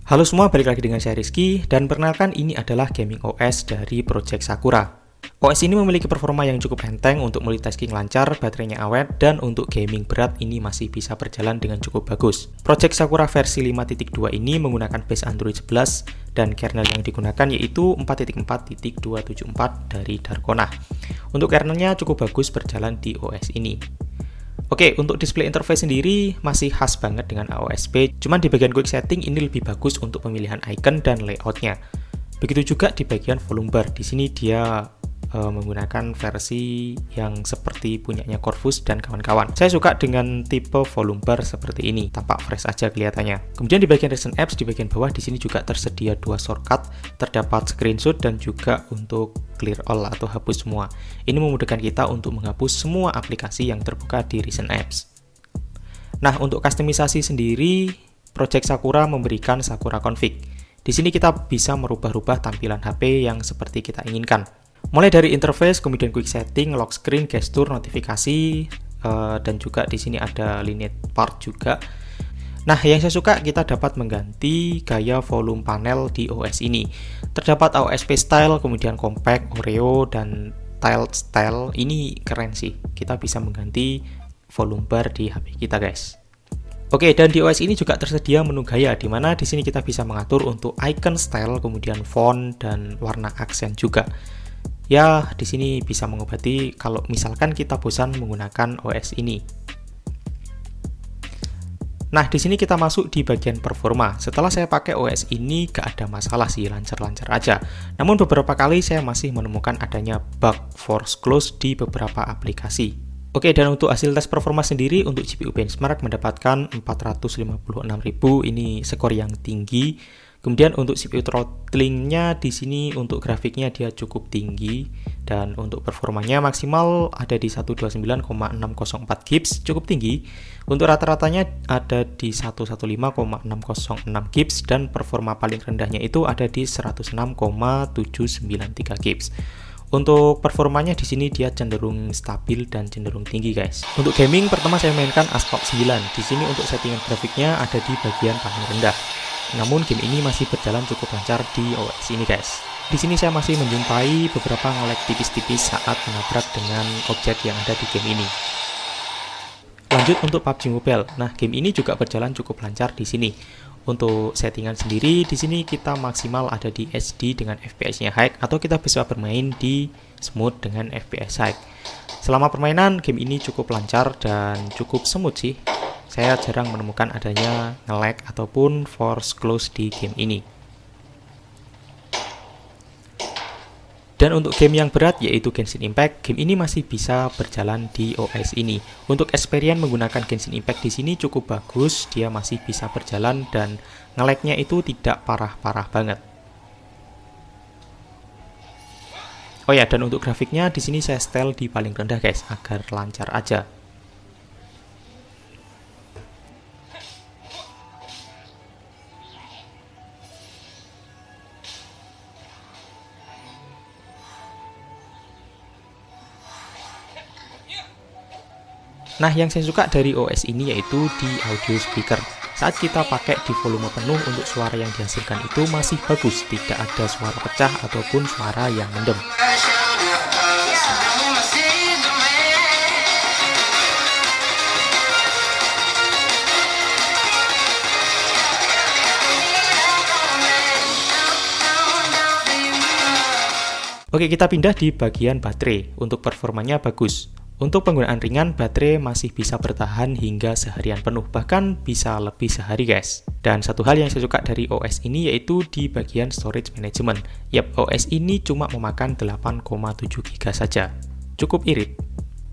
Halo semua, balik lagi dengan saya Rizky, dan perkenalkan ini adalah gaming OS dari Project Sakura. OS ini memiliki performa yang cukup enteng untuk multitasking lancar, baterainya awet, dan untuk gaming berat ini masih bisa berjalan dengan cukup bagus. Project Sakura versi 5.2 ini menggunakan base Android 11, dan kernel yang digunakan yaitu 4.4.274 dari Darkona. Untuk kernelnya cukup bagus berjalan di OS ini. Oke, untuk display interface sendiri masih khas banget dengan AOSP, cuman di bagian quick setting ini lebih bagus untuk pemilihan icon dan layoutnya. Begitu juga di bagian volume bar, di sini dia menggunakan versi yang seperti punyanya Corvus dan kawan-kawan. Saya suka dengan tipe volume bar seperti ini, tampak fresh aja kelihatannya. Kemudian di bagian recent apps, di bagian bawah di sini juga tersedia dua shortcut, terdapat screenshot dan juga untuk clear all atau hapus semua. Ini memudahkan kita untuk menghapus semua aplikasi yang terbuka di recent apps. Nah, untuk kustomisasi sendiri, Project Sakura memberikan Sakura Config. Di sini kita bisa merubah-rubah tampilan HP yang seperti kita inginkan. Mulai dari interface, kemudian quick setting, lock screen, gesture, notifikasi, dan juga di sini ada lineage part juga. Nah, yang saya suka kita dapat mengganti gaya volume panel di OS ini. Terdapat AOSP style, kemudian compact, Oreo, dan tiled style. Ini keren sih. Kita bisa mengganti volume bar di HP kita, guys. Oke, dan di OS ini juga tersedia menu gaya, di mana di sini kita bisa mengatur untuk icon style, kemudian font, dan warna aksen juga. Ya, di sini bisa mengobati kalau misalkan kita bosan menggunakan OS ini. Nah, di sini kita masuk di bagian performa. Setelah saya pakai OS ini, gak ada masalah sih, lancar-lancar aja. Namun beberapa kali saya masih menemukan adanya bug force close di beberapa aplikasi. Oke, dan untuk hasil tes performa sendiri, untuk GPU benchmark mendapatkan 456.000, ini skor yang tinggi. Kemudian untuk CPU throttling-nya di sini untuk grafiknya dia cukup tinggi, dan untuk performanya maksimal ada di 129,604 GHz, cukup tinggi. Untuk rata-ratanya ada di 115,606 GHz, dan performa paling rendahnya itu ada di 106,793 GHz. Untuk performanya di sini dia cenderung stabil dan cenderung tinggi, guys. Untuk gaming pertama saya mainkan Asphalt 9. Di sini untuk settingan grafiknya ada di bagian paling rendah. Namun game ini masih berjalan cukup lancar di OS ini, guys. Di sini saya masih menjumpai beberapa nge-lag tipis-tipis saat menabrak dengan objek yang ada di game ini. Lanjut untuk PUBG Mobile. Nah, game ini juga berjalan cukup lancar di sini. Untuk settingan sendiri, di sini kita maksimal ada di HD dengan FPS-nya high, atau kita bisa bermain di smooth dengan FPS high. Selama permainan, game ini cukup lancar dan cukup smooth sih. Saya jarang menemukan adanya nge-lag ataupun force close di game ini. Dan untuk game yang berat yaitu Genshin Impact, game ini masih bisa berjalan di OS ini. Untuk experience menggunakan Genshin Impact di sini cukup bagus, dia masih bisa berjalan dan nge-lag-nya itu tidak parah-parah banget. Oh ya, dan untuk grafiknya di sini saya setel di paling rendah, guys, agar lancar aja. Nah, yang saya suka dari OS ini yaitu di audio speaker. Saat kita pakai di volume penuh, untuk suara yang dihasilkan itu masih bagus, tidak ada suara pecah ataupun suara yang mendem. Oke, kita pindah di bagian baterai. Untuk performanya bagus. Untuk penggunaan ringan, baterai masih bisa bertahan hingga seharian penuh, bahkan bisa lebih sehari, guys. Dan satu hal yang saya suka dari OS ini yaitu di bagian storage management. Yap, OS ini cuma memakan 8,7 GB saja. Cukup irit.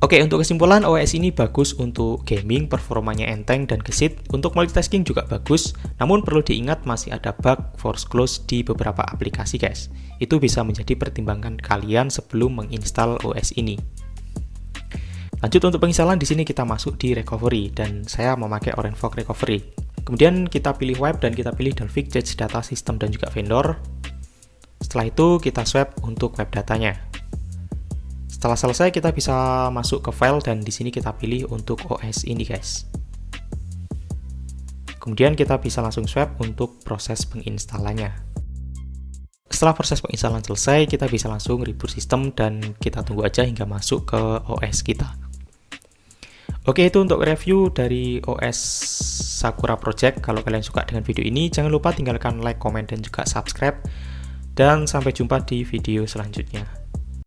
Oke, untuk kesimpulan, OS ini bagus untuk gaming, performanya enteng dan gesit. Untuk multitasking juga bagus, namun perlu diingat masih ada bug force close di beberapa aplikasi, guys. Itu bisa menjadi pertimbangan kalian sebelum menginstal OS ini. Lanjut untuk penginstalan, di sini kita masuk di recovery dan saya memakai OrangeFog Recovery. Kemudian kita pilih web dan kita pilih Dalvik Cache Data System dan juga vendor. Setelah itu kita swap untuk web datanya. Setelah selesai kita bisa masuk ke file dan di sini kita pilih untuk OS ini, guys. Kemudian kita bisa langsung swipe untuk proses penginstalannya. Setelah proses penginstalan selesai, kita bisa langsung reboot sistem dan kita tunggu aja hingga masuk ke OS kita. Oke, itu untuk review dari OS Sakura Project. Kalau kalian suka dengan video ini, jangan lupa tinggalkan like, komen, dan juga subscribe. Dan sampai jumpa di video selanjutnya.